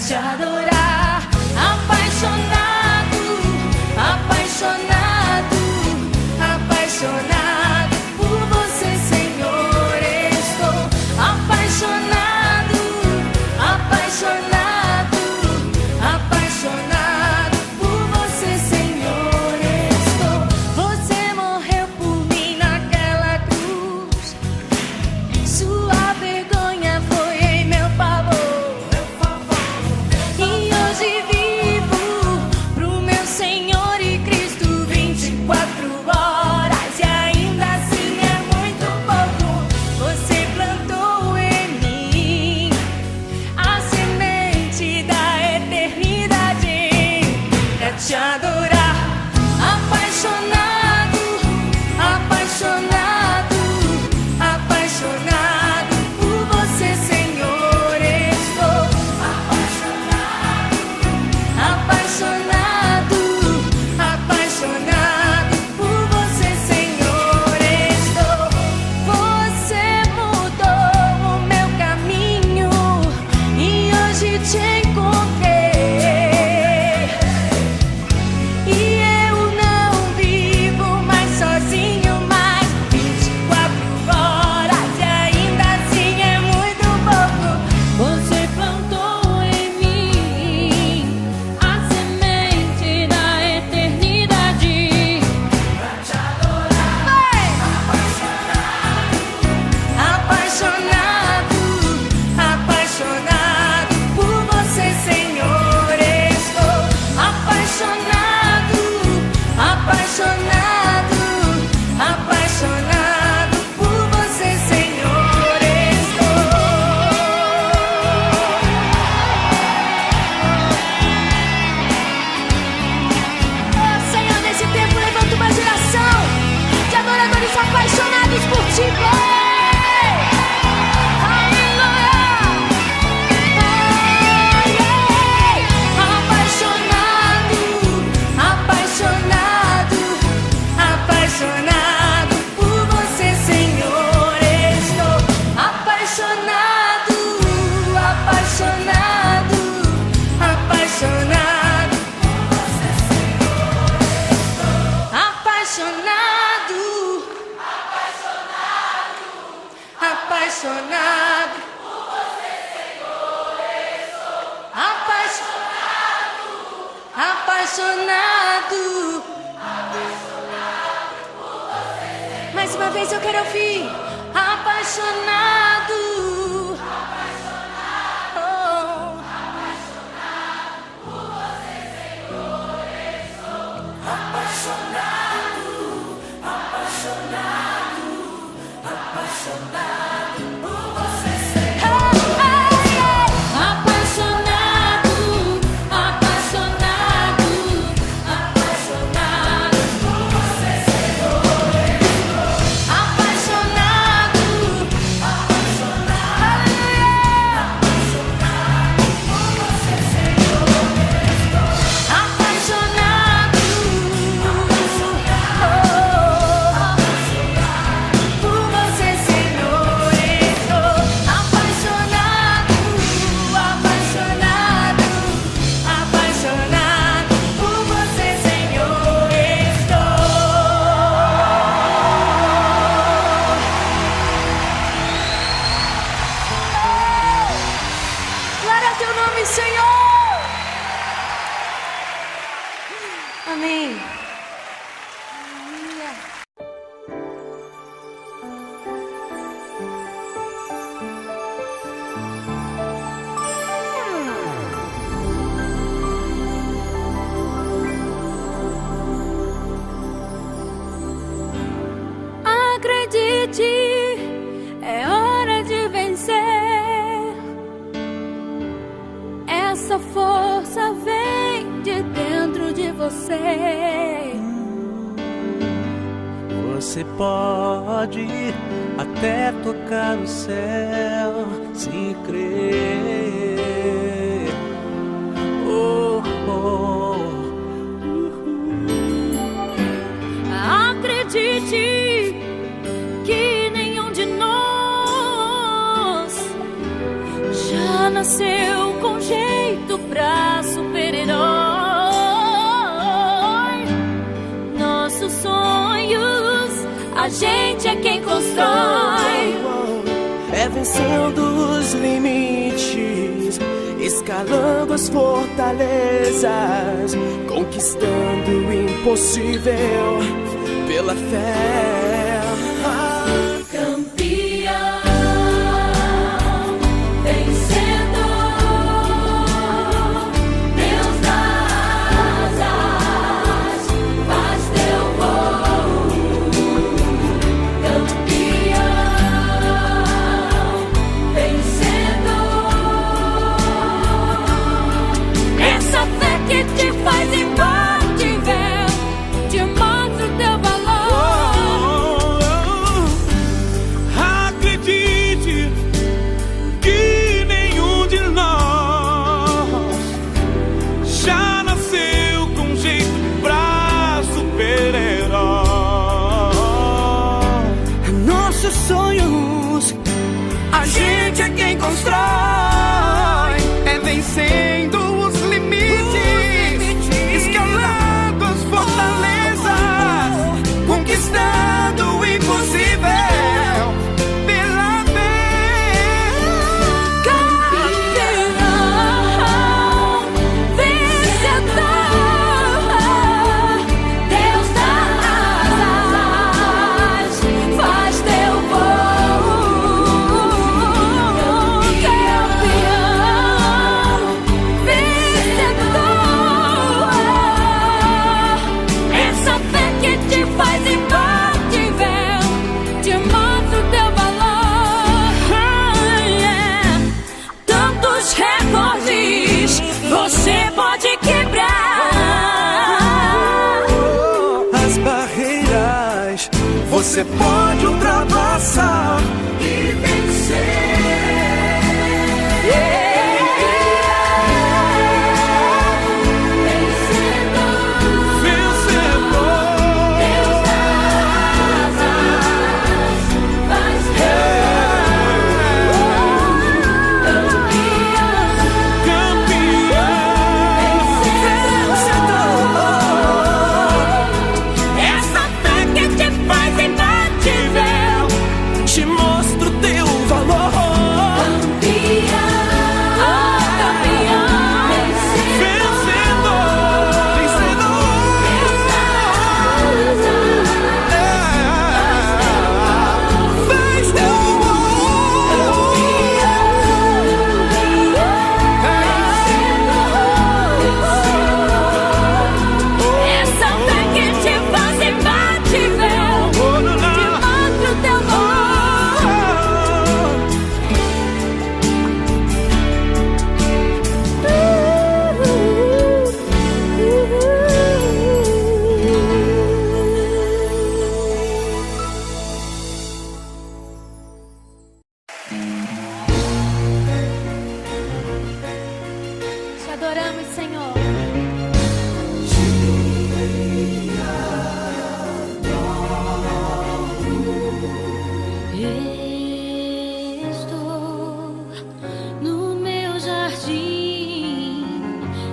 te adorar. Apaixonado, apaixonado, apaixonado por você, Senhor. Estou apaixonado, apaixonado, apaixonado por você, Senhor. Estou. Você morreu por mim naquela cruz. Sua vergonha foi em meu favor. E hoje vivo pro meu Senhor e Cristo 24 horas. E ainda assim é muito pouco. Você plantou em mim a semente da eternidade pra te adorar. Apaixonado, apaixonado, apaixonado por você, Senhor. Estou apaixonado, apaixonado, apaixonado por você, Senhor. Estou. Você mudou o meu caminho e hoje te encontrei. E eu não vivo mais sozinho, mais 24 horas. E ainda assim é muito pouco. Você plantou em mim a semente da eternidade pra te adorar. Apaixonado, apaixonado por você, Senhor. Estou apaixonado, apaixonado, apaixonado por você, Senhor. Estou. Oh, Senhor, nesse tempo levanta uma geração de adoradores apaixonados por ti, Pai. Apaixonado, apaixonado, apaixonado por você, Senhor. Estou apaixonado, apaixonado, apaixonado por você, Senhor. Apaixonado, apaixonado por você, Senhor. Apaixonado, apaixonado, apaixonado por você. Mais uma vez eu quero ouvir. Apaixonado, apaixonado, apaixonado por você, Senhor. Apaixonado, apaixonado, apaixonado por você, Senhor. Apaixonado, apaixonado, apaixonado por você, Senhor. Apaixonado, você. Você pode até tocar o céu se crer. Oh, oh. Acredite que nenhum de nós já nasceu com jeito pra super-herói. Nossos sonhos, a gente é quem constrói. É vencendo os limites, escalando as fortalezas, conquistando o impossível pela fé. Campeão, vencedor, Deus das asas, faz teu voo. Campeão, vencedor, Essa fé que te faz imbatível, te mostra o teu valor. Acredite que nenhum de nós já nasceu com jeito pra super-herói. Nossos sonhos, a gente é quem constrói. É vencendo os limites, escalando as fortalezas, conquistando o impossível pela fé. Campeão, vencedor, Deus das asas, faz teu voo. campeão, vencedor. Essa fé que te faz imbatível, te mostra o teu valor. Tantos recordes você pode quebrar. As barreiras você pode ultrapassar e vencer. Essa fé que te faz imbatível, Te mostro teu valor. Essa fé que te faz imbatível, te mostra o teu Te adoramos, Senhor. Estou no meu jardim,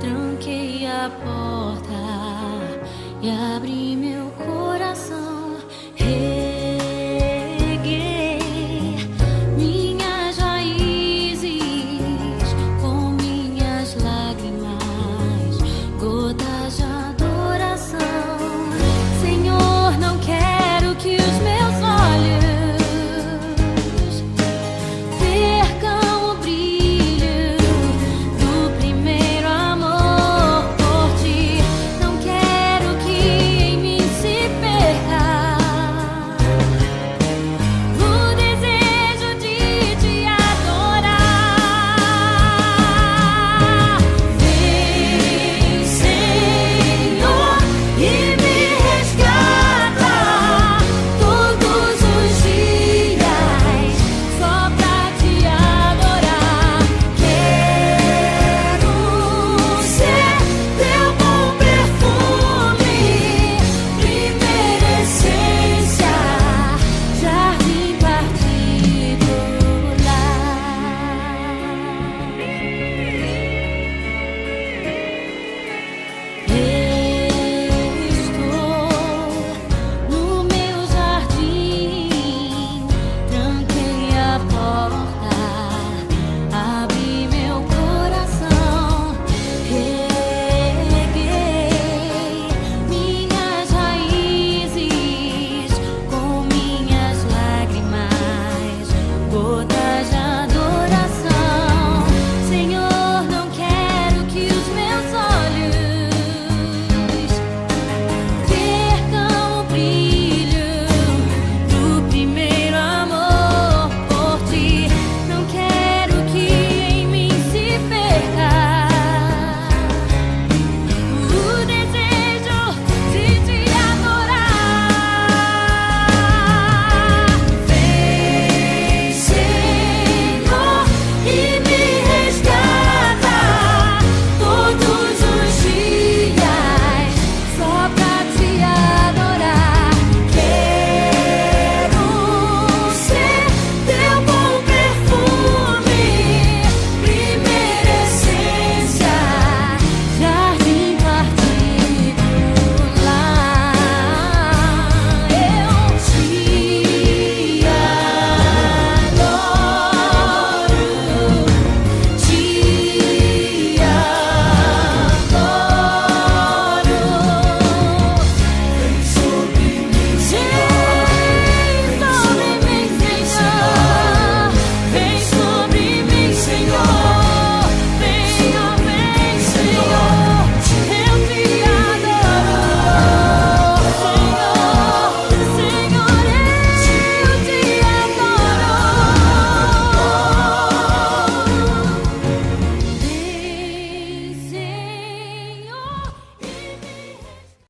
tranquei a porta e abri